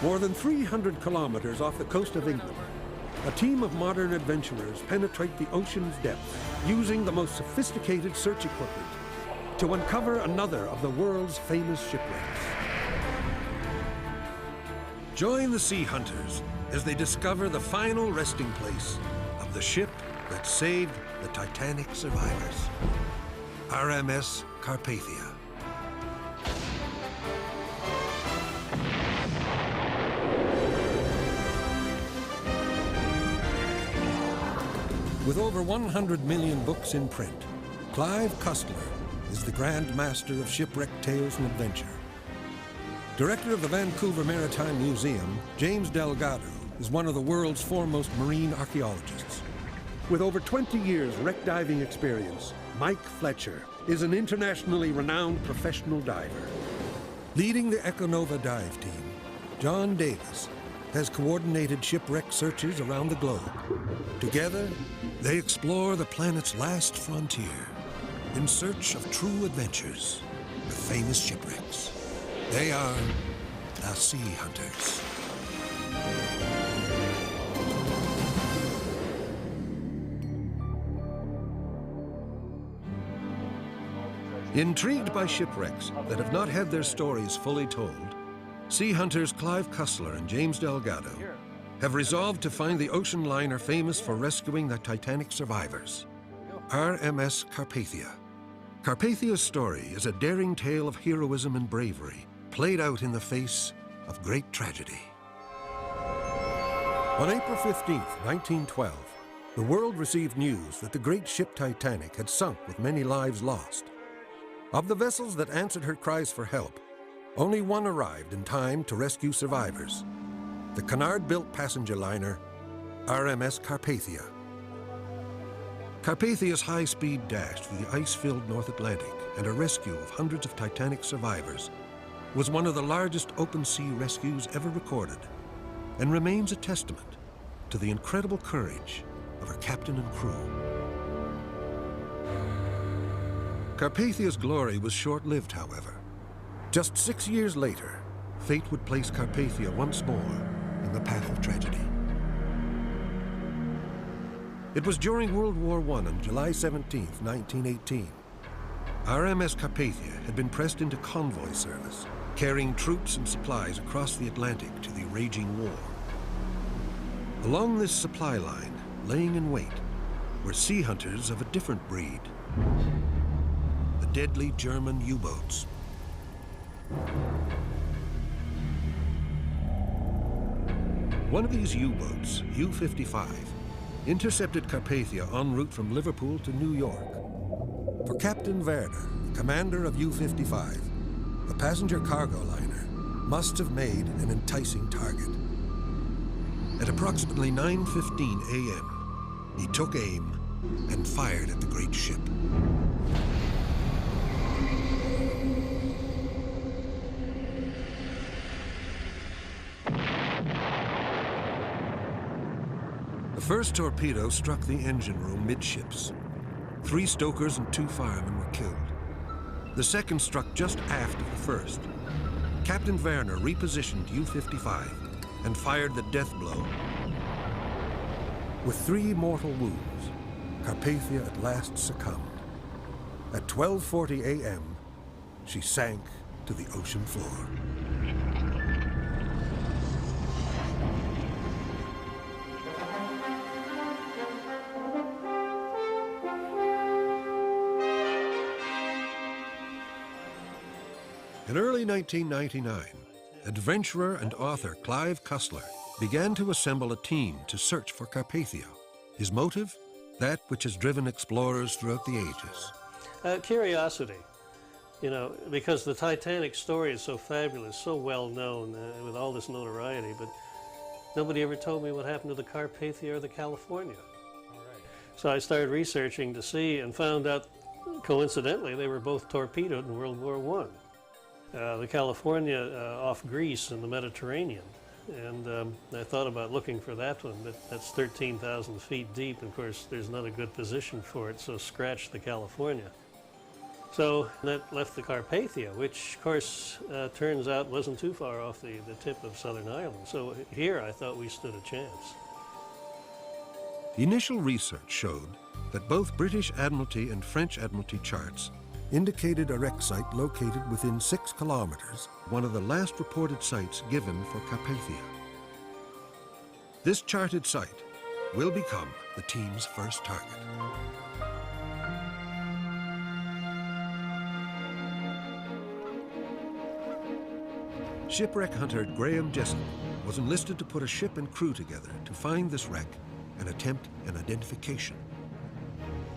More than 300 kilometers off the coast of England, a team of modern adventurers penetrate the ocean's depths using the most sophisticated search equipment to uncover another of the world's famous shipwrecks. Join the sea hunters as they discover the final resting place of the ship that saved the Titanic survivors, RMS Carpathia. With over 100 million books in print, Clive Cussler is the Grand Master of shipwreck tales and adventure. Director of the Vancouver Maritime Museum, James Delgado is one of the world's foremost marine archaeologists. With over 20 years wreck diving experience, Mike Fletcher is an internationally renowned professional diver. Leading the Econova dive team, John Davis has coordinated shipwreck searches around the globe. Together, they explore the planet's last frontier in search of true adventures with famous shipwrecks. They are the Sea Hunters. Intrigued by shipwrecks that have not had their stories fully told, Sea Hunters Clive Cussler and James Delgado have resolved to find the ocean liner famous for rescuing the Titanic survivors, RMS Carpathia. Carpathia's story is a daring tale of heroism and bravery, played out in the face of great tragedy. On April 15, 1912, the world received news that the great ship Titanic had sunk with many lives lost. Of the vessels that answered her cries for help, only one arrived in time to rescue survivors: the Cunard-built passenger liner, RMS Carpathia. Carpathia's high-speed dash through the ice-filled North Atlantic and a rescue of hundreds of Titanic survivors was one of the largest open-sea rescues ever recorded, and remains a testament to the incredible courage of her captain and crew. Carpathia's glory was short-lived, however. Just 6 years later, fate would place Carpathia once more in the path of tragedy. It was during World War I on July 17, 1918. RMS Carpathia had been pressed into convoy service, carrying troops and supplies across the Atlantic to the raging war. Along this supply line, laying in wait, were sea hunters of a different breed: the deadly German U-boats. One of these U-boats, U-55, intercepted Carpathia en route from Liverpool to New York. For Captain Werner, commander of U-55, the passenger cargo liner must have made an enticing target. At approximately 9:15 a.m., he took aim and fired at the great ship. The first torpedo struck the engine room midships. 3 stokers and 2 firemen were killed. The second struck just aft of the first. Captain Werner repositioned U-55 and fired the death blow. With 3 mortal wounds, Carpathia at last succumbed. At 12:40 a.m., she sank to the ocean floor. In early 1999, adventurer and author Clive Cussler began to assemble a team to search for Carpathia. His motive? That which has driven explorers throughout the ages. Curiosity. You know, because the Titanic story is so fabulous, so well known, with all this notoriety, but nobody ever told me what happened to the Carpathia or the California. So I started researching to see and found out, coincidentally, they were both torpedoed in World War I. The California off Greece in the Mediterranean. And I thought about looking for that one, but that's 13,000 feet deep. Of course, there's not a good position for it, so scratch the California. So that left the Carpathia, which of course turns out wasn't too far off the tip of Southern Ireland. So here I thought we stood a chance. Initial research showed that both British Admiralty and French Admiralty charts indicated a wreck site located within 6 kilometers, one of the last reported sites given for Carpathia. This charted site will become the team's first target. Shipwreck hunter Graham Jessup was enlisted to put a ship and crew together to find this wreck and attempt an identification.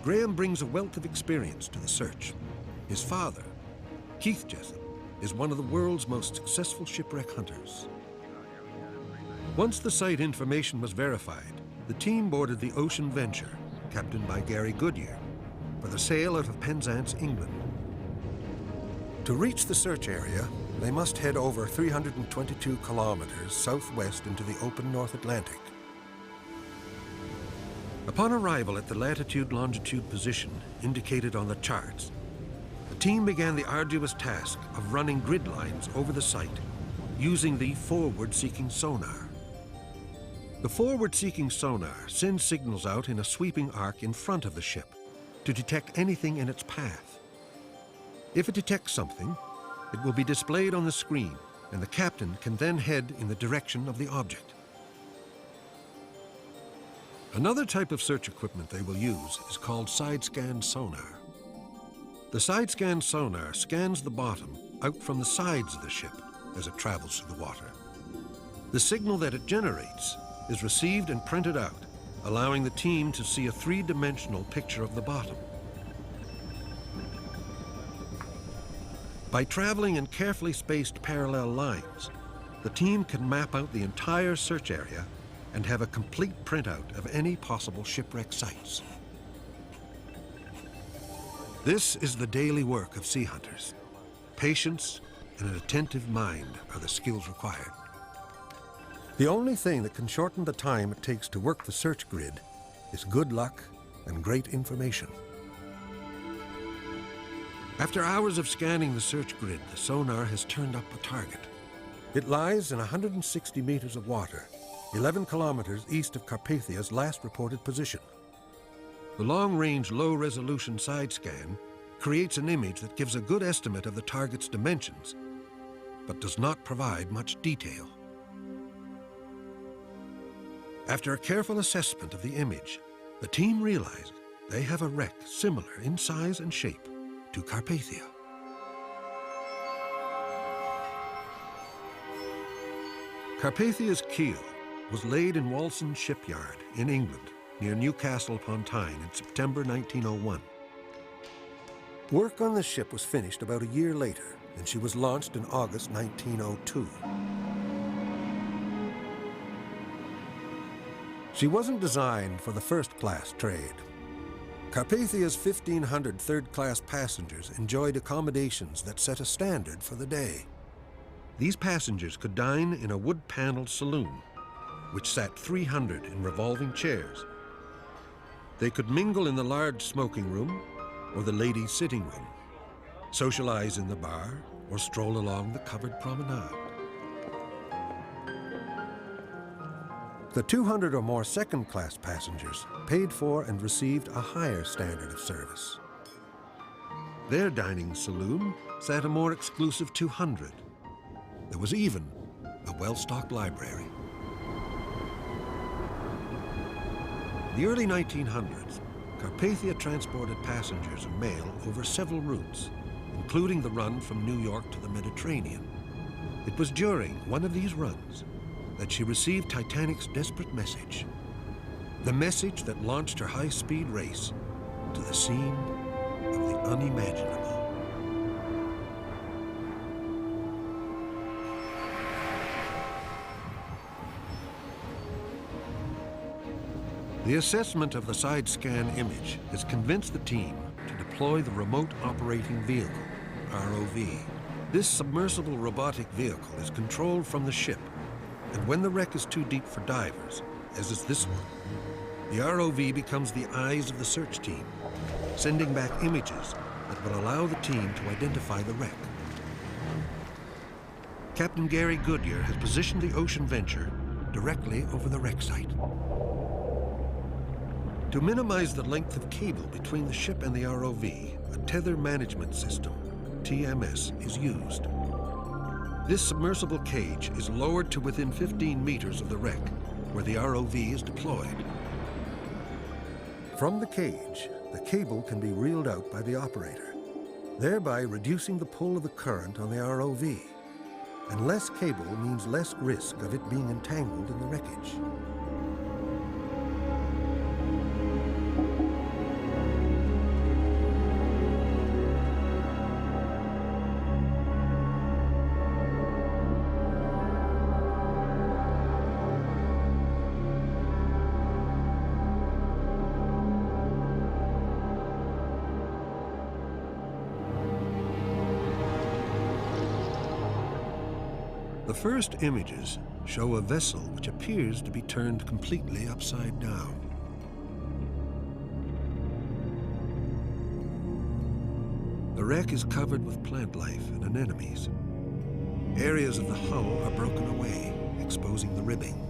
Graham brings a wealth of experience to the search. His father, Keith Jessup, is one of the world's most successful shipwreck hunters. Once the site information was verified, the team boarded the Ocean Venture, captained by Gary Goodyear, for the sail out of Penzance, England. To reach the search area, they must head over 322 kilometers southwest into the open North Atlantic. Upon arrival at the latitude-longitude position indicated on the charts, the team began the arduous task of running grid lines over the site using the forward-seeking sonar. The forward-seeking sonar sends signals out in a sweeping arc in front of the ship to detect anything in its path. If it detects something, it will be displayed on the screen, and the captain can then head in the direction of the object. Another type of search equipment they will use is called side-scan sonar. The side-scan sonar scans the bottom out from the sides of the ship as it travels through the water. The signal that it generates is received and printed out, allowing the team to see a three-dimensional picture of the bottom. By traveling in carefully spaced parallel lines, the team can map out the entire search area and have a complete printout of any possible shipwreck sites. This is the daily work of sea hunters. Patience and an attentive mind are the skills required. The only thing that can shorten the time it takes to work the search grid is good luck and great information. After hours of scanning the search grid, the sonar has turned up a target. It lies in 160 meters of water, 11 kilometers east of Carpathia's last reported position. The long-range, low-resolution side scan creates an image that gives a good estimate of the target's dimensions, but does not provide much detail. After a careful assessment of the image, the team realized they have a wreck similar in size and shape to Carpathia. Carpathia's keel was laid in Walson Shipyard in England, near Newcastle upon Tyne in September 1901. Work on the ship was finished about a year later, and she was launched in August 1902. She wasn't designed for the first-class trade. Carpathia's 1,500 third-class passengers enjoyed accommodations that set a standard for the day. These passengers could dine in a wood-paneled saloon, which sat 300 in revolving chairs. They could mingle in the large smoking room or the ladies' sitting room, socialize in the bar, or stroll along the covered promenade. The 200 or more second-class passengers paid for and received a higher standard of service. Their dining saloon sat a more exclusive 200. There was even a well-stocked library. In the early 1900s, Carpathia transported passengers and mail over several routes, including the run from New York to the Mediterranean. It was during one of these runs that she received Titanic's desperate message, the message that launched her high-speed race to the scene of the unimaginable. The assessment of the side-scan image has convinced the team to deploy the Remote Operating Vehicle, ROV. This submersible robotic vehicle is controlled from the ship, and when the wreck is too deep for divers, as is this one, the ROV becomes the eyes of the search team, sending back images that will allow the team to identify the wreck. Captain Gary Goodyear has positioned the Ocean Venture directly over the wreck site. To minimize the length of cable between the ship and the ROV, a tether management system, TMS, is used. This submersible cage is lowered to within 15 meters of the wreck, where the ROV is deployed. From the cage, the cable can be reeled out by the operator, thereby reducing the pull of the current on the ROV. And less cable means less risk of it being entangled in the wreckage. The first images show a vessel which appears to be turned completely upside down. The wreck is covered with plant life and anemones. Areas of the hull are broken away, exposing the ribbing.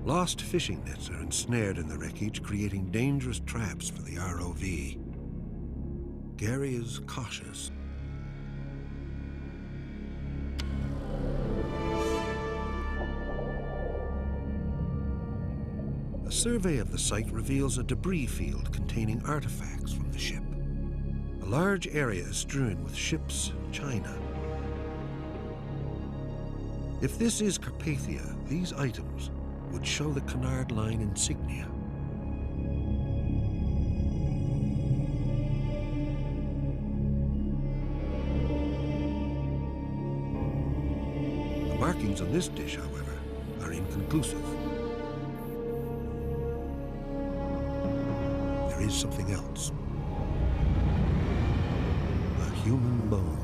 Lost fishing nets are ensnared in the wreckage, creating dangerous traps for the ROV. Gary is cautious. A survey of the site reveals a debris field containing artifacts from the ship. A large area is strewn with ship's china. If this is Carpathia, these items would show the Cunard Line insignia. The markings on this dish, however, are inconclusive. There is something else. A human bone.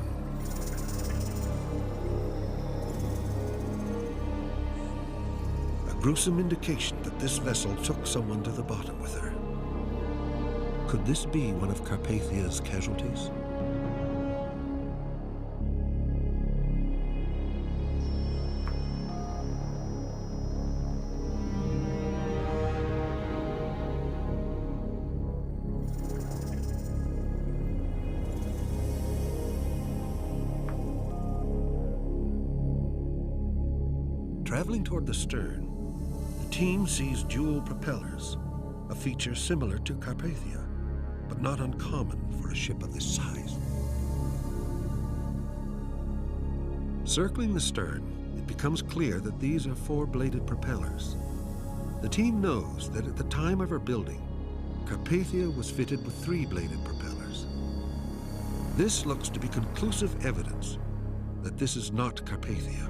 A gruesome indication that this vessel took someone to the bottom with her. Could this be one of Carpathia's casualties? Traveling toward the stern, the team sees dual propellers, a feature similar to Carpathia, but not uncommon for a ship of this size. Circling the stern, it becomes clear that these are four-bladed propellers. The team knows that at the time of her building, Carpathia was fitted with three-bladed propellers. This looks to be conclusive evidence that this is not Carpathia.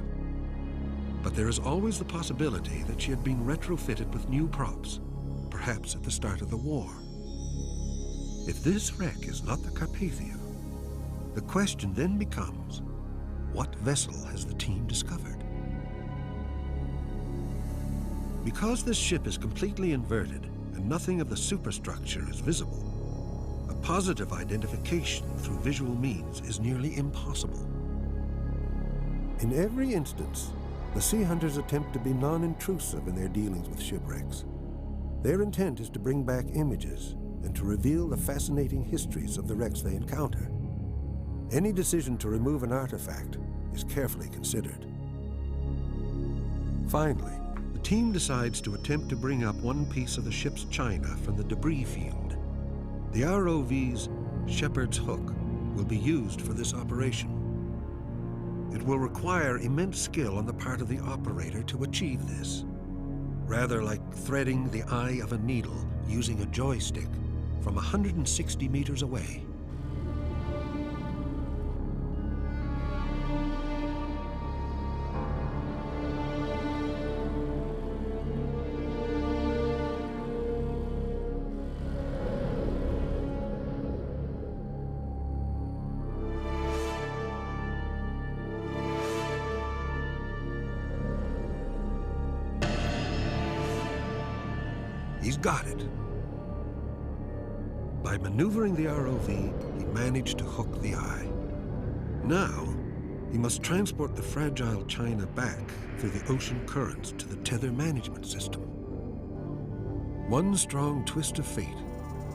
But there is always the possibility that she had been retrofitted with new props, perhaps at the start of the war. If this wreck is not the Carpathia, the question then becomes, what vessel has the team discovered? Because this ship is completely inverted and nothing of the superstructure is visible, a positive identification through visual means is nearly impossible. In every instance, the sea hunters attempt to be non-intrusive in their dealings with shipwrecks. Their intent is to bring back images and to reveal the fascinating histories of the wrecks they encounter. Any decision to remove an artifact is carefully considered. Finally, the team decides to attempt to bring up one piece of the ship's china from the debris field. The ROV's Shepherd's Hook will be used for this operation. It will require immense skill on the part of the operator to achieve this, rather like threading the eye of a needle using a joystick from 160 meters away. He's got it. By maneuvering the ROV, he managed to hook the eye. Now, he must transport the fragile China back through the ocean currents to the tether management system. One strong twist of fate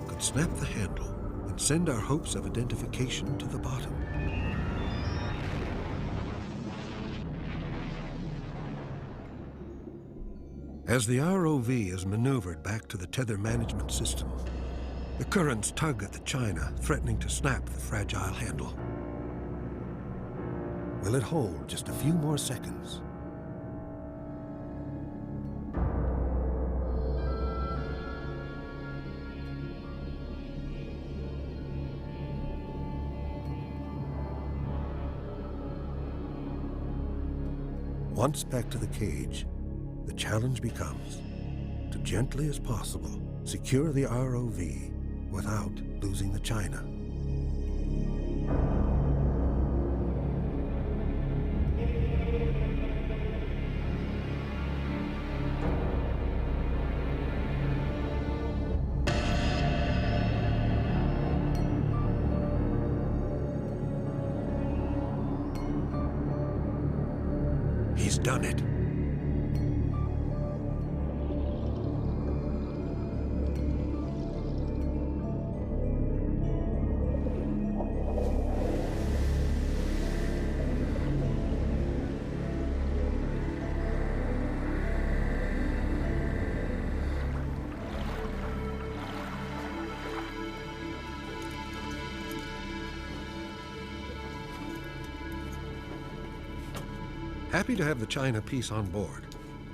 could snap the handle and send our hopes of identification to the bottom. As the ROV is maneuvered back to the tether management system, the currents tug at the China, threatening to snap the fragile handle. Will it hold just a few more seconds? Once back to the cage, the challenge becomes to gently as possible secure the ROV without losing the China. He's done it. Happy to have the China piece on board,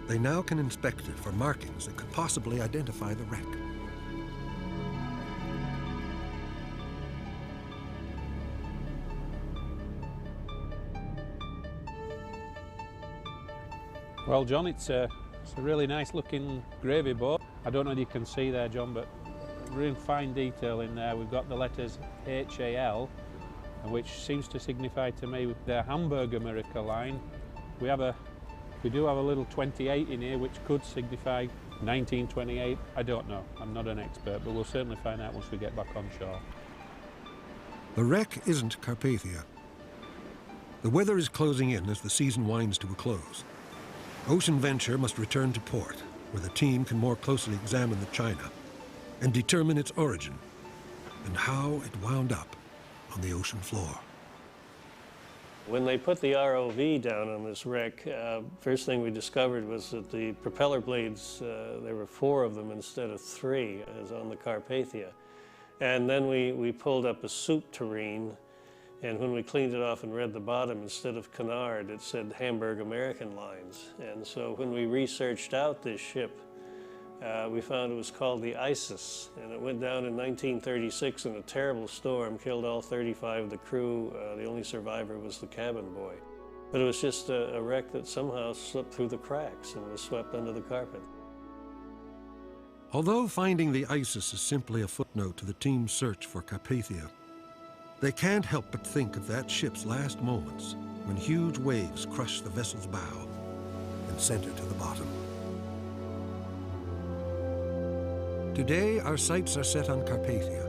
they now can inspect it for markings that could possibly identify the wreck. Well, John, it's a really nice looking gravy boat. I don't know if you can see there, John, but real fine detail in there. We've got the letters HAL, which seems to signify to me the Hamburg America line. We do have a little 28 in here, which could signify 1928. I don't know. I'm not an expert, but we'll certainly find out once we get back on shore. The wreck isn't Carpathia. The weather is closing in as the season winds to a close. Ocean Venture must return to port, where the team can more closely examine the China and determine its origin and how it wound up on the ocean floor. When they put the ROV down on this wreck, first thing we discovered was that the propeller blades, there were 4 of them instead of 3, as on the Carpathia. And then we pulled up a soup tureen, and when we cleaned it off and read the bottom, instead of Canard, it said Hamburg American Lines. And so when we researched out this ship, we found it was called the Isis, and it went down in 1936 in a terrible storm, killed all 35 of the crew. The only survivor was the cabin boy. But it was just a wreck that somehow slipped through the cracks and was swept under the carpet. Although finding the Isis is simply a footnote to the team's search for Carpathia, they can't help but think of that ship's last moments when huge waves crushed the vessel's bow and sent her to the bottom. Today, our sights are set on Carpathia,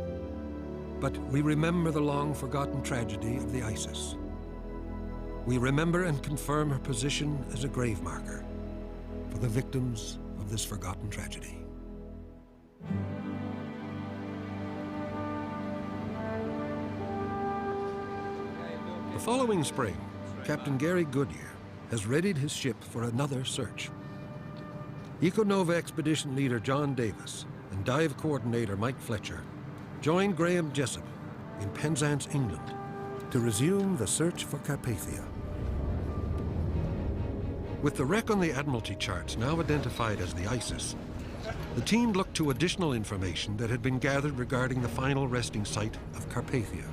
but we remember the long-forgotten tragedy of the Isis. We remember and confirm her position as a grave marker for the victims of this forgotten tragedy. The following spring, Captain Gary Goodyear has readied his ship for another search. Econova expedition leader John Davis and dive coordinator Mike Fletcher joined Graham Jessup in Penzance, England, to resume the search for Carpathia. With the wreck on the Admiralty charts now identified as the Isis, the team looked to additional information that had been gathered regarding the final resting site of Carpathia.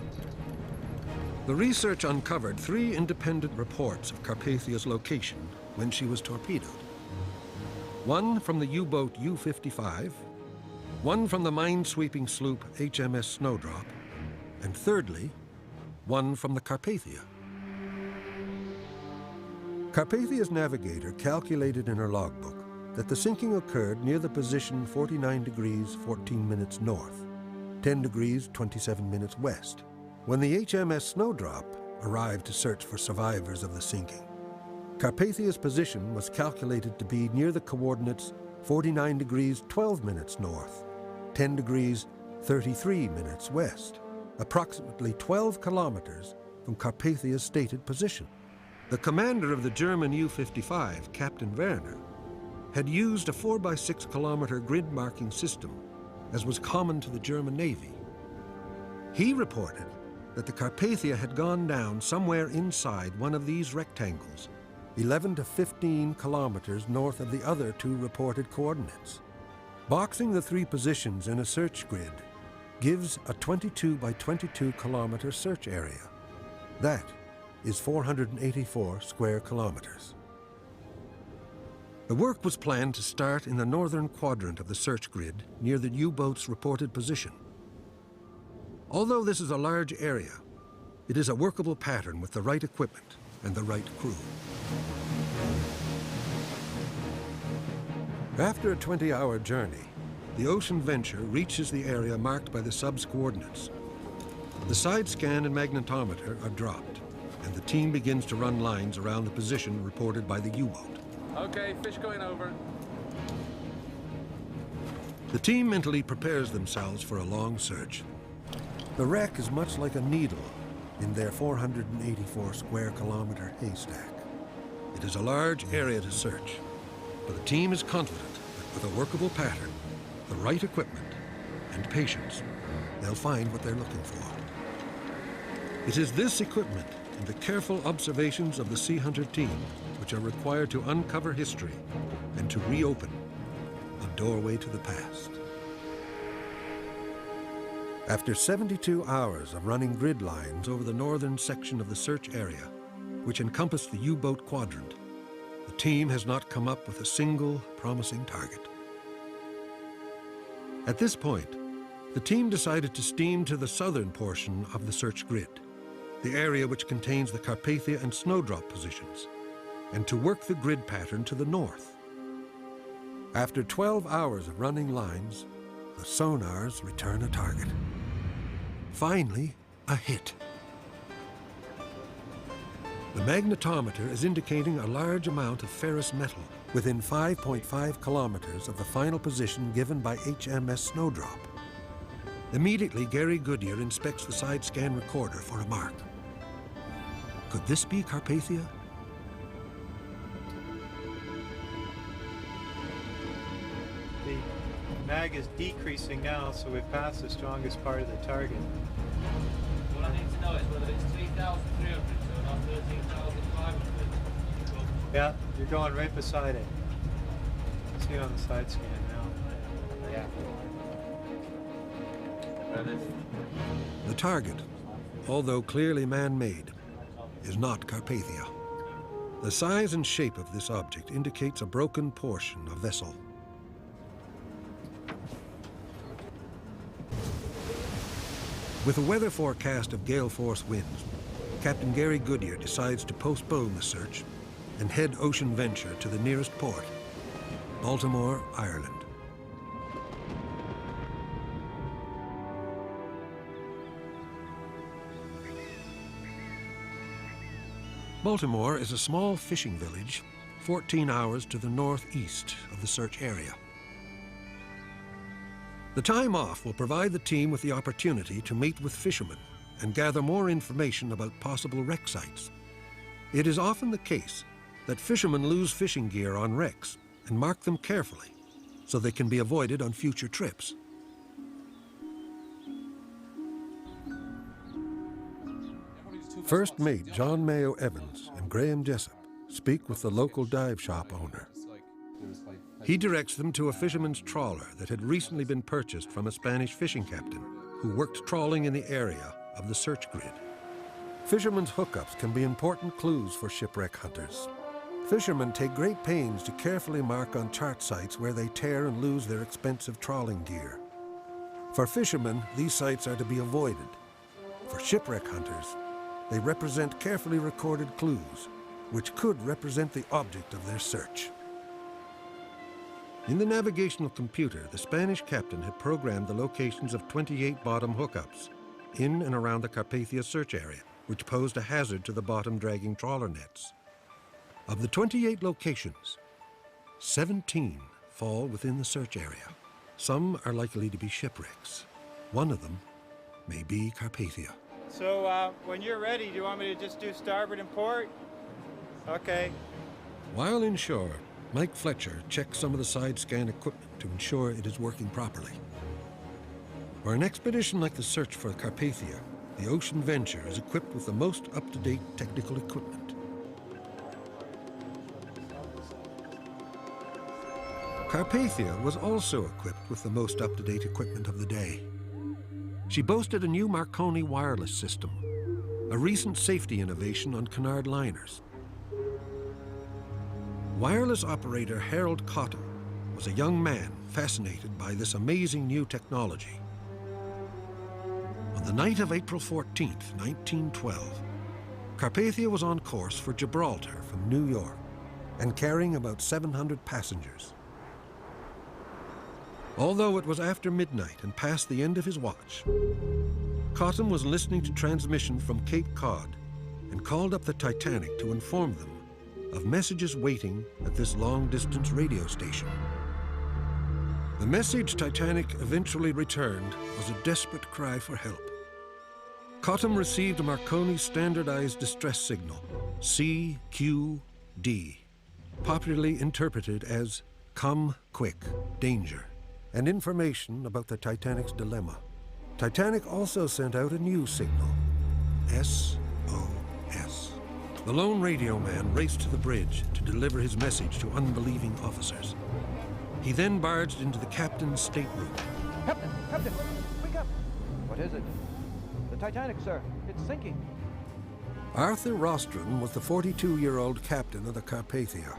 The research uncovered 3 independent reports of Carpathia's location when she was torpedoed. One from the U-boat U-55, one from the mine-sweeping sloop HMS Snowdrop, and thirdly, one from the Carpathia. Carpathia's navigator calculated in her logbook that the sinking occurred near the position 49 degrees 14 minutes north, 10 degrees 27 minutes west, when the HMS Snowdrop arrived to search for survivors of the sinking. Carpathia's position was calculated to be near the coordinates 49 degrees 12 minutes north, 10 degrees 33 minutes west, approximately 12 kilometers from Carpathia's stated position. The commander of the German U-55, Captain Werner, had used a 4x6 kilometer grid marking system, as was common to the German Navy. He reported that the Carpathia had gone down somewhere inside one of these rectangles, 11 to 15 kilometers north of the other two reported coordinates. Boxing the three positions in a search grid gives a 22 by 22 kilometer search area. That is 484 square kilometers. The work was planned to start in the northern quadrant of the search grid near the U-boat's reported position. Although this is a large area, it is a workable pattern with the right equipment and the right crew. After a 20-hour journey, the Ocean Venture reaches the area marked by the sub's coordinates. The side scan and magnetometer are dropped, and the team begins to run lines around the position reported by the U-boat. Okay, fish going over. The team mentally prepares themselves for a long search. The wreck is much like a needle in their 484 square kilometer haystack. It is a large area to search, but the team is confident that with a workable pattern, the right equipment, and patience, they'll find what they're looking for. It is this equipment and the careful observations of the Sea Hunter team which are required to uncover history and to reopen a doorway to the past. After 72 hours of running grid lines over the northern section of the search area, which encompassed the U-boat quadrant, the team has not come up with a single promising target. At this point, the team decided to steam to the southern portion of the search grid, the area which contains the Carpathia and Snowdrop positions, and to work the grid pattern to the north. After 12 hours of running lines, the sonars return a target. Finally, a hit. The magnetometer is indicating a large amount of ferrous metal within 5.5 kilometers of the final position given by HMS Snowdrop. Immediately, Gary Goodyear inspects the side scan recorder for a mark. Could this be Carpathia? The mag is decreasing now, so we've passed the strongest part of the target. What I need to know is whether it's 3,300 or not 13,500. Yeah, you're going right beside it. See it on the side scan now. Yeah. The target, although clearly man-made, is not Carpathia. The size and shape of this object indicates a broken portion of vessel. With a weather forecast of gale force winds, Captain Gary Goodyear decides to postpone the search and head Ocean Venture to the nearest port, Baltimore, Ireland. Baltimore is a small fishing village 14 hours to the northeast of the search area. The time off will provide the team with the opportunity to meet with fishermen and gather more information about possible wreck sites. It is often the case that fishermen lose fishing gear on wrecks and mark them carefully so they can be avoided on future trips. First mate John Mayo Evans and Graham Jessup speak with the local dive shop owner. He directs them to a fisherman's trawler that had recently been purchased from a Spanish fishing captain who worked trawling in the area of the search grid. Fishermen's hookups can be important clues for shipwreck hunters. Fishermen take great pains to carefully mark on chart sites where they tear and lose their expensive trawling gear. For fishermen, these sites are to be avoided. For shipwreck hunters, they represent carefully recorded clues, which could represent the object of their search. In the navigational computer, the Spanish captain had programmed the locations of 28 bottom hookups in and around the Carpathia search area, which posed a hazard to the bottom-dragging trawler nets. Of the 28 locations, 17 fall within the search area. Some are likely to be shipwrecks. One of them may be Carpathia. So when you're ready, do you want me to just do starboard and port? Okay. While inshore, Mike Fletcher checks some of the side scan equipment to ensure it is working properly. For an expedition like the search for Carpathia, the Ocean Venture is equipped with the most up-to-date technical equipment. Carpathia was also equipped with the most up-to-date equipment of the day. She boasted a new Marconi wireless system, a recent safety innovation on canard liners. Wireless operator Harold Cotton was a young man fascinated by this amazing new technology. On the night of April 14th, 1912, Carpathia was on course for Gibraltar from New York and carrying about 700 passengers. Although it was after midnight and past the end of his watch, Cotton was listening to transmission from Cape Cod and called up the Titanic to inform them of messages waiting at this long-distance radio station. The message Titanic eventually returned was a desperate cry for help. Cotton received a Marconi standardized distress signal, CQD, popularly interpreted as "Come Quick, Danger," and information about the Titanic's dilemma. Titanic also sent out a new signal, SOS. The lone radio man raced to the bridge to deliver his message to unbelieving officers. He then barged into the captain's stateroom. Captain! Wake up! What is it? The Titanic, sir. It's sinking. Arthur Rostron was the 42-year-old captain of the Carpathia.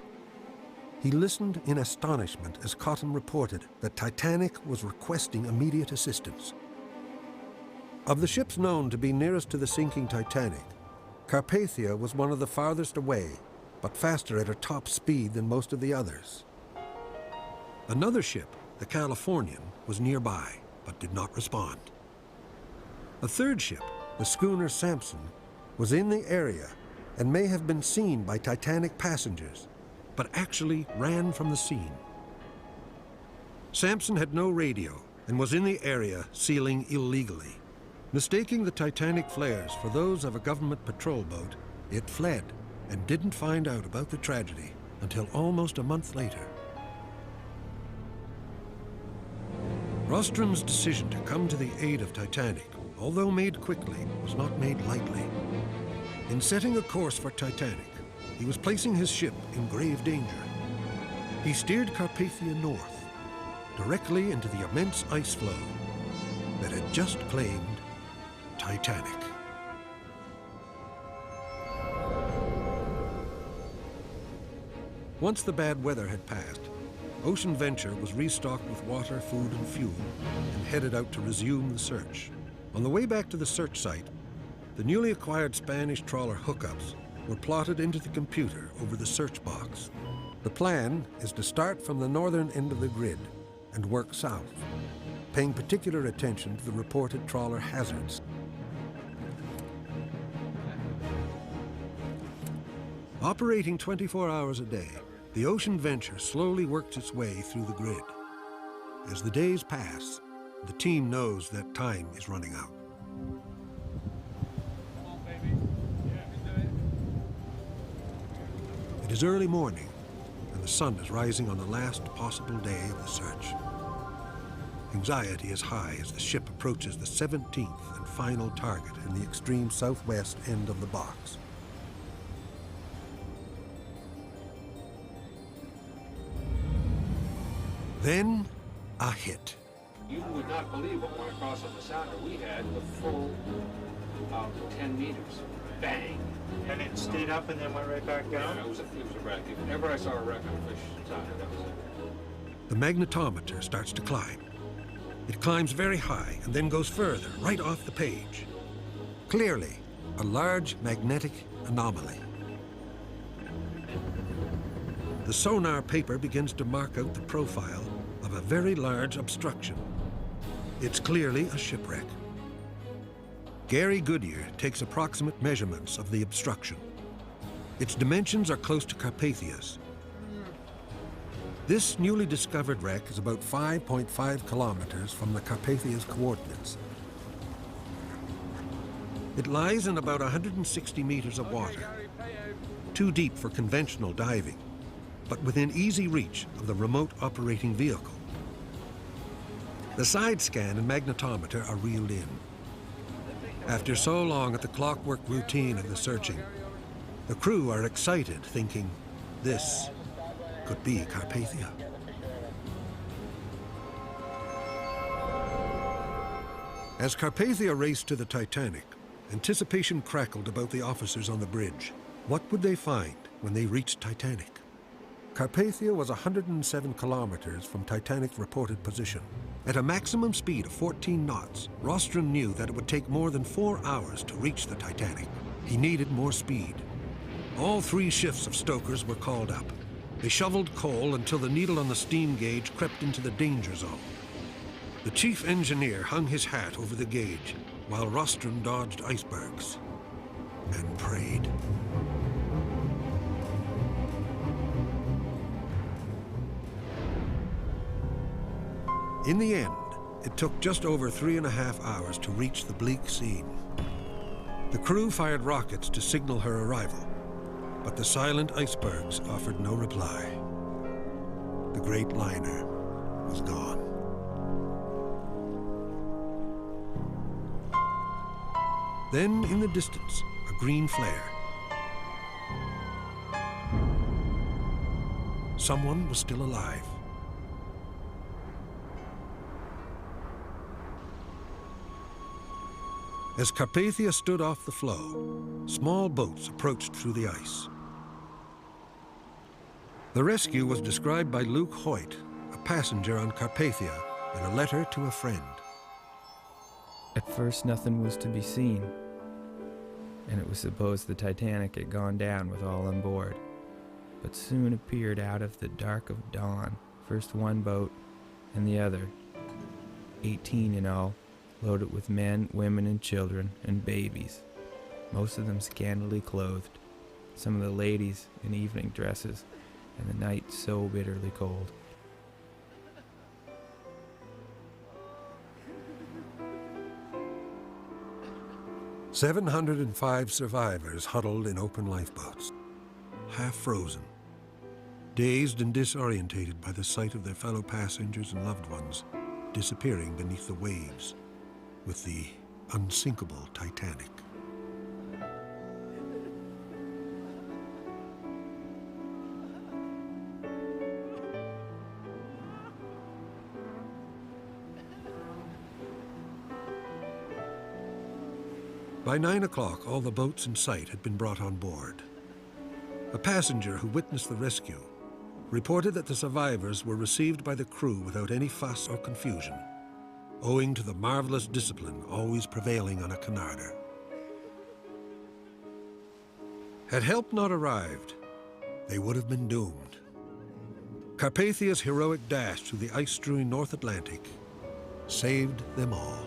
He listened in astonishment as Cotton reported that Titanic was requesting immediate assistance. Of the ships known to be nearest to the sinking Titanic, Carpathia was one of the farthest away, but faster at her top speed than most of the others. Another ship, the Californian, was nearby, but did not respond. A third ship, the schooner Samson, was in the area and may have been seen by Titanic passengers, but actually ran from the scene. Samson had no radio and was in the area sealing illegally. Mistaking the Titanic flares for those of a government patrol boat, it fled and didn't find out about the tragedy until almost a month later. Rostron's decision to come to the aid of Titanic, although made quickly, was not made lightly. In setting a course for Titanic, he was placing his ship in grave danger. He steered Carpathia north, directly into the immense ice flow that had just claimed Titanic. Once the bad weather had passed, Ocean Venture was restocked with water, food, and fuel and headed out to resume the search. On the way back to the search site, the newly acquired Spanish trawler hookups were plotted into the computer over the search box. The plan is to start from the northern end of the grid and work south, paying particular attention to the reported trawler hazards. Operating 24 hours a day, the Ocean Venture slowly works its way through the grid. As the days pass, the team knows that time is running out. Come on, baby. Yeah, we can do it. It is early morning, and the sun is rising on the last possible day of the search. Anxiety is high as the ship approaches the 17th and final target in the extreme southwest end of the box. Then, a hit. You would not believe what went across on the sounder. We had the full 10 meters. Bang! And it stayed up and then went right back down? Yeah, it was a wreck. If ever I saw a wreck on a fish sounder, that was it. The magnetometer starts to climb. It climbs very high and then goes further, right off the page. Clearly, a large magnetic anomaly. the sonar paper begins to mark out the profile of a very large obstruction. It's clearly a shipwreck. Gary Goodyear takes approximate measurements of the obstruction. Its dimensions are close to Carpathia's. This newly discovered wreck is about 5.5 kilometers from the Carpathia's coordinates. It lies in about 160 meters of water, too deep for conventional diving, but within easy reach of the remote operating vehicle. The side scan and magnetometer are reeled in. After so long at the clockwork routine of the searching, the crew are excited, thinking, this could be Carpathia. As Carpathia raced to the Titanic, anticipation crackled about the officers on the bridge. What would they find when they reached Titanic? Carpathia was 107 kilometers from Titanic's reported position. At a maximum speed of 14 knots, Rostron knew that it would take more than 4 hours to reach the Titanic. He needed more speed. All 3 shifts of stokers were called up. They shoveled coal until the needle on the steam gauge crept into the danger zone. The chief engineer hung his hat over the gauge while Rostron dodged icebergs and prayed. In the end, it took just over 3.5 hours to reach the bleak scene. The crew fired rockets to signal her arrival, but the silent icebergs offered no reply. The great liner was gone. Then, in the distance, a green flare. Someone was still alive. As Carpathia stood off the floe, small boats approached through the ice. The rescue was described by Luke Hoyt, a passenger on Carpathia, in a letter to a friend. At first, nothing was to be seen, and it was supposed the Titanic had gone down with all on board. But soon appeared out of the dark of dawn, first one boat and the other, 18 in all, loaded with men, women, and children, and babies, most of them scantily clothed, some of the ladies in evening dresses, and the night so bitterly cold. "705 survivors huddled in open lifeboats, half frozen, dazed and disorientated by the sight of their fellow passengers and loved ones disappearing beneath the waves with the unsinkable Titanic. By 9 o'clock, all the boats in sight had been brought on board. A passenger who witnessed the rescue reported that the survivors were received by the crew without any fuss or confusion, owing to the marvelous discipline always prevailing on a Cunarder. Had help not arrived, they would have been doomed. Carpathia's heroic dash through the ice-strewn North Atlantic saved them all.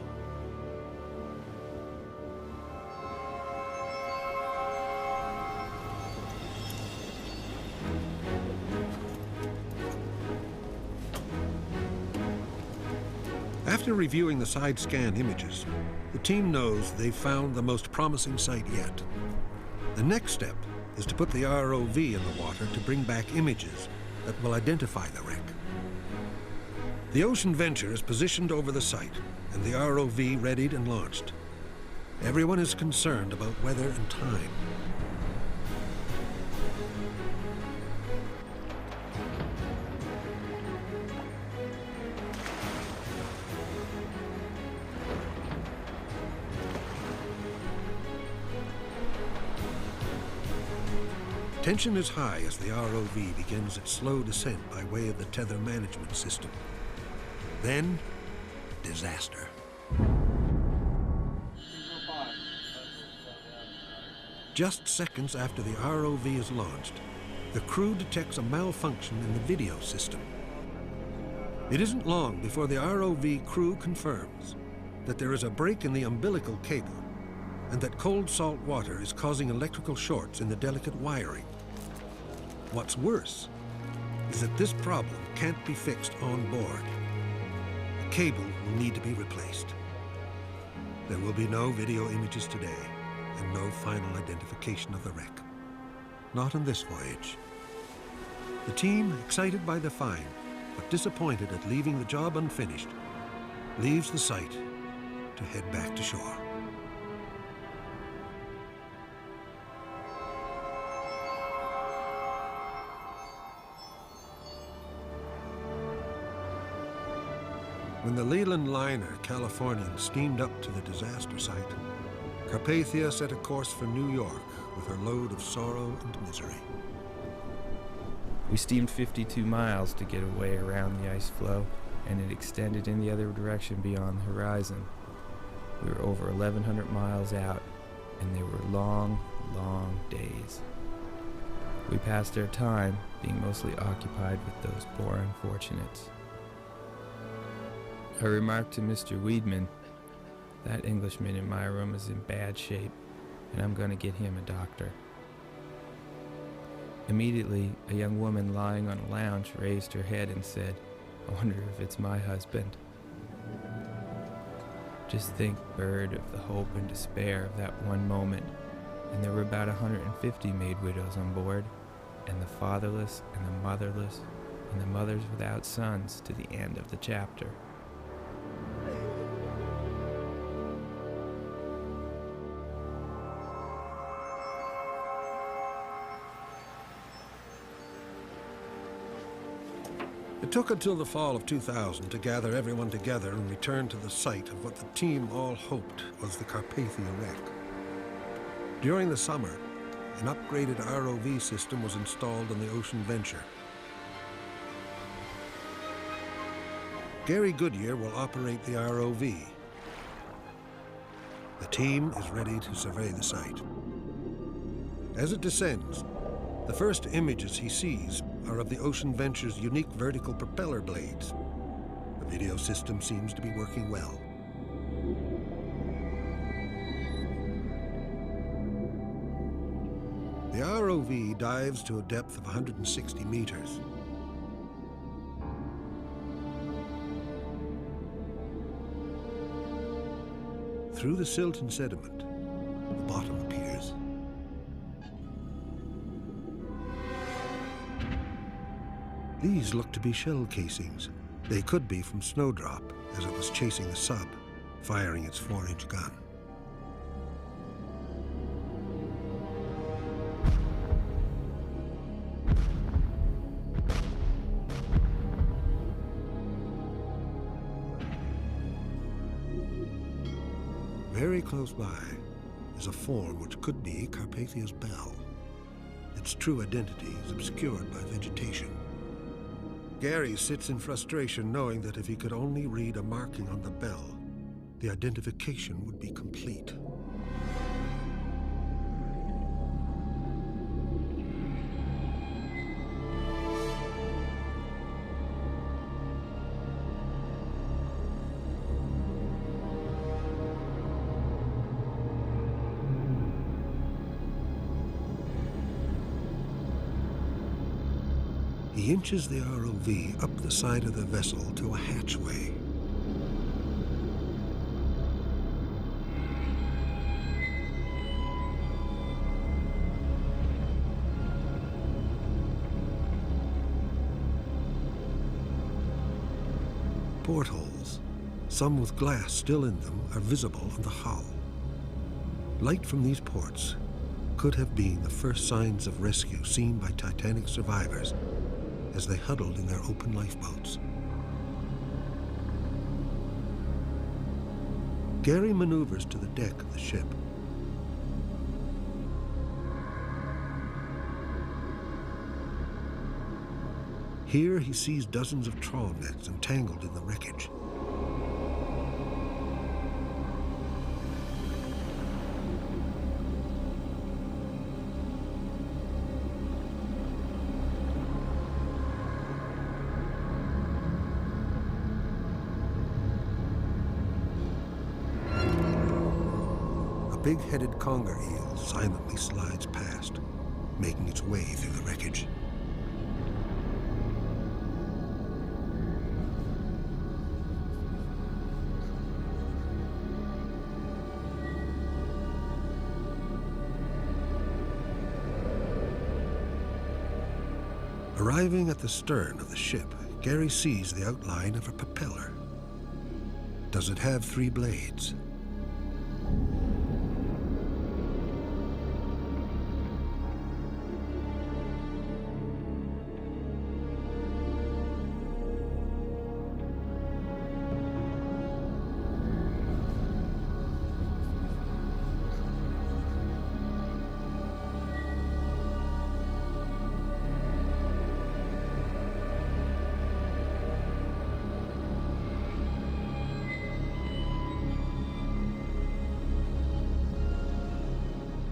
After reviewing the side scan images, the team knows they've found the most promising site yet. The next step is to put the ROV in the water to bring back images that will identify the wreck. The Ocean Venture is positioned over the site and the ROV readied and launched. Everyone is concerned about weather and time. Tension is high as the ROV begins its slow descent by way of the tether management system. Then, disaster. Just seconds after the ROV is launched, the crew detects a malfunction in the video system. It isn't long before the ROV crew confirms that there is a break in the umbilical cable and that cold salt water is causing electrical shorts in the delicate wiring. What's worse is that this problem can't be fixed on board. The cable will need to be replaced. There will be no video images today and no final identification of the wreck. Not on this voyage. The team, excited by the find, but disappointed at leaving the job unfinished, leaves the site to head back to shore. When the Leland liner Californian steamed up to the disaster site, Carpathia set a course for New York with her load of sorrow and misery. We steamed 52 miles to get away around the ice floe, and it extended in the other direction beyond the horizon. We were over 1,100 miles out, and they were long, long days. We passed our time being mostly occupied with those poor unfortunates. I remarked to Mr. Weedman, "That Englishman in my room is in bad shape, and I'm going to get him a doctor." Immediately, a young woman lying on a lounge raised her head and said, "I wonder if it's my husband." Just think, Bird, of the hope and despair of that one moment. And there were about 150 maid widows on board, and the fatherless and the motherless, and the mothers without sons to the end of the chapter. It took until the fall of 2000 to gather everyone together and return to the site of what the team all hoped was the Carpathia wreck. During the summer, an upgraded ROV system was installed on the Ocean Venture. Gary Goodyear will operate the ROV. The team is ready to survey the site. As it descends, the first images he sees are of the Ocean Venture's unique vertical propeller blades. The video system seems to be working well. The ROV dives to a depth of 160 meters. Through the silt and sediment, the bottom appears. These look to be shell casings. They could be from Snowdrop, as it was chasing a sub, firing its 4-inch gun. Very close by is a form which could be Carpathia's bell. Its true identity is obscured by vegetation. Gary sits in frustration, knowing that if he could only read a marking on the bell, the identification would be complete. He inches the ROV up the side of the vessel to a hatchway. Portholes, some with glass still in them, are visible on the hull. Light from these ports could have been the first signs of rescue seen by Titanic survivors as they huddled in their open lifeboats. Gary maneuvers to the deck of the ship. Here he sees dozens of trawl nets entangled in the wreckage. big-headed conger eel silently slides past, making its way through the wreckage. Arriving at the stern of the ship, Gary sees the outline of a propeller. Does it have 3 blades?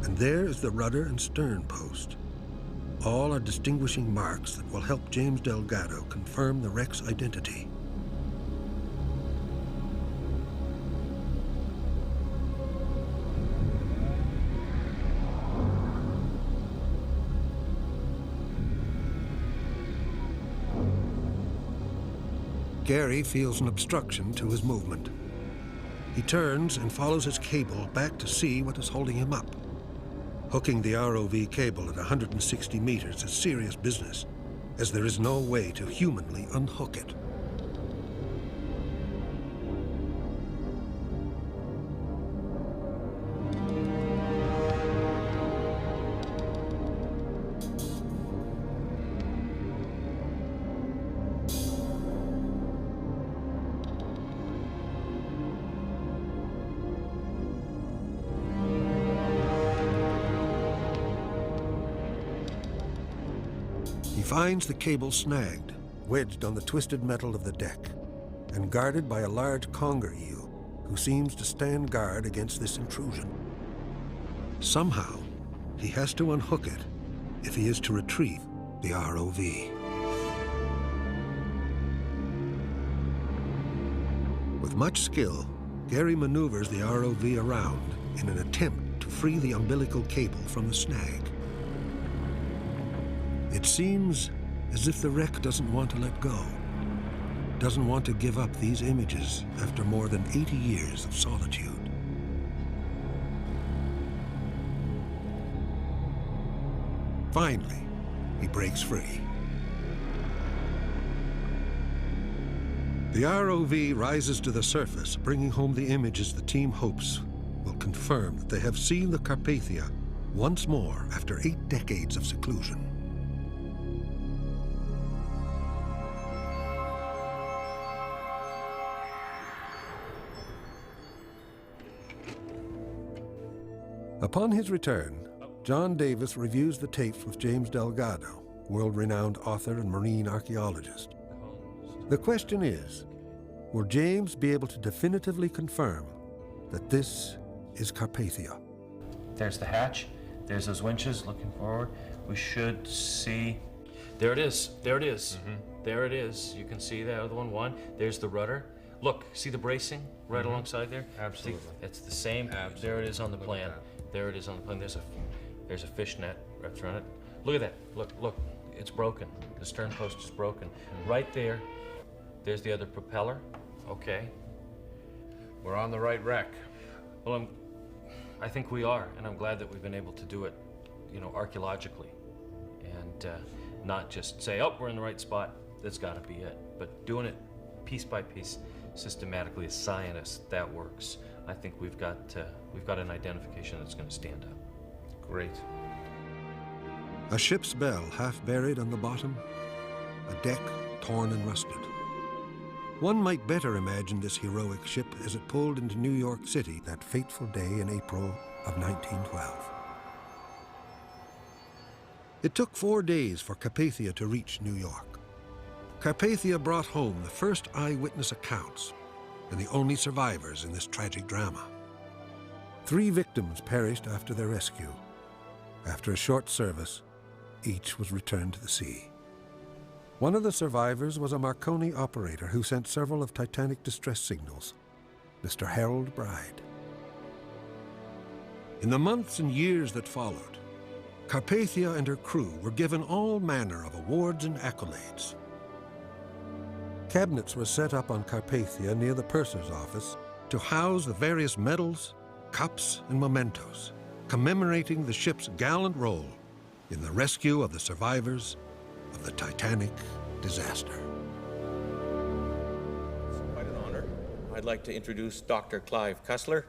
And there is the rudder and stern post. All are distinguishing marks that will help James Delgado confirm the wreck's identity. Gary feels an obstruction to his movement. He turns and follows his cable back to see what is holding him up. Hooking the ROV cable at 160 meters is serious business, as there is no way to humanly unhook it. He finds the cable snagged, wedged on the twisted metal of the deck, and guarded by a large conger eel who seems to stand guard against this intrusion. Somehow, he has to unhook it if he is to retrieve the ROV. With much skill, Gary maneuvers the ROV around in an attempt to free the umbilical cable from the snag. It seems as if the wreck doesn't want to let go, doesn't want to give up these images after more than 80 years of solitude. Finally, he breaks free. The ROV rises to the surface, bringing home the images the team hopes will confirm that they have seen the Carpathia once more after 8 decades of seclusion. Upon his return, John Davis reviews the tapes with James Delgado, world-renowned author and marine archaeologist. The question is, will James be able to definitively confirm that this is Carpathia? There's the hatch. There's those winches looking forward. We should see... There it is. There it is. There it is. You can see that other one. There's the rudder. Look, see the bracing right alongside there? Absolutely. See, it's the same. Absolutely. There it is on the plan. There it is on the plane. There's a fish net wrapped around it. Look at that. Look. It's broken. The stern post is broken. Right there. There's the other propeller. Okay. We're on the right wreck. Well, I think we are, and I'm glad that we've been able to do it, archaeologically, and not just say, oh, we're in the right spot. That's got to be it. But doing it piece by piece, systematically, as scientists, that works. I think we've got an identification that's going to stand up. Great. A ship's bell half buried on the bottom, a deck torn and rusted. One might better imagine this heroic ship as it pulled into New York City that fateful day in April of 1912. It took 4 days for Carpathia to reach New York. Carpathia brought home the first eyewitness accounts and the only survivors in this tragic drama. 3 victims perished after their rescue. After a short service, each was returned to the sea. One of the survivors was a Marconi operator who sent several of Titanic distress signals, Mr. Harold Bride. In the months and years that followed, Carpathia and her crew were given all manner of awards and accolades. Cabinets were set up on Carpathia near the purser's office to house the various medals, cups, and mementos, commemorating the ship's gallant role in the rescue of the survivors of the Titanic disaster. It's quite an honor. I'd like to introduce Dr. Clive Cussler,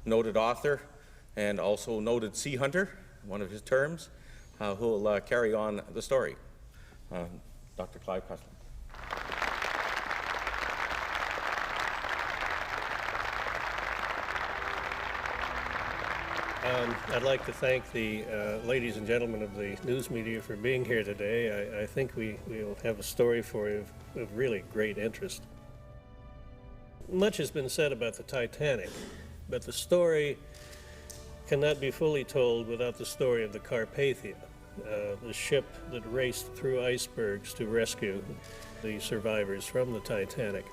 noted author and also noted sea hunter, one of his terms, who will carry on the story. Dr. Clive Cussler. I'd like to thank the ladies and gentlemen of the news media for being here today. I think we'll have a story for you of really great interest. Much has been said about the Titanic, but the story cannot be fully told without the story of the Carpathia, the ship that raced through icebergs to rescue the survivors from the Titanic.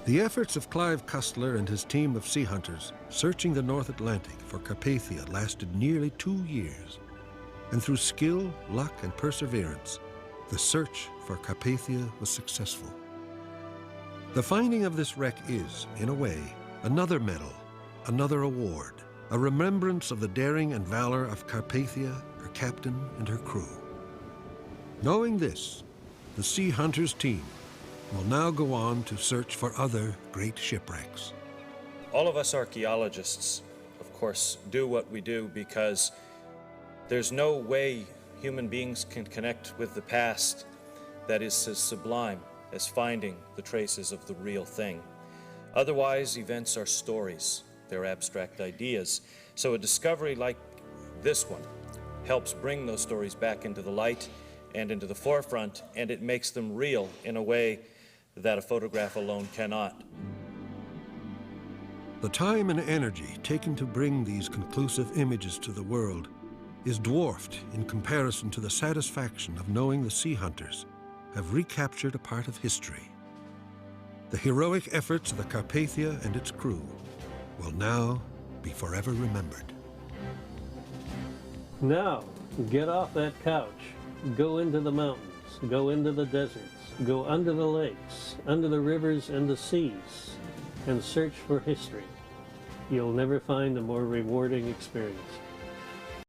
The efforts of Clive Cussler and his team of sea hunters searching the North Atlantic for Carpathia lasted nearly 2 years. And through skill, luck, and perseverance, the search for Carpathia was successful. The finding of this wreck is, in a way, another medal, another award, a remembrance of the daring and valor of Carpathia, her captain, and her crew. Knowing this, the Sea Hunters team will now go on to search for other great shipwrecks. All of us archaeologists, of course, do what we do because there's no way human beings can connect with the past that is as sublime as finding the traces of the real thing. Otherwise, events are stories. They're abstract ideas. So a discovery like this one helps bring those stories back into the light and into the forefront, and it makes them real in a way that a photograph alone cannot. The time and energy taken to bring these conclusive images to the world is dwarfed in comparison to the satisfaction of knowing the Sea Hunters have recaptured a part of history. The heroic efforts of the Carpathia and its crew will now be forever remembered. Now, get off that couch, go into the mountains, go into the deserts, go under the lakes, under the rivers and the seas, and search for history. You'll never find a more rewarding experience.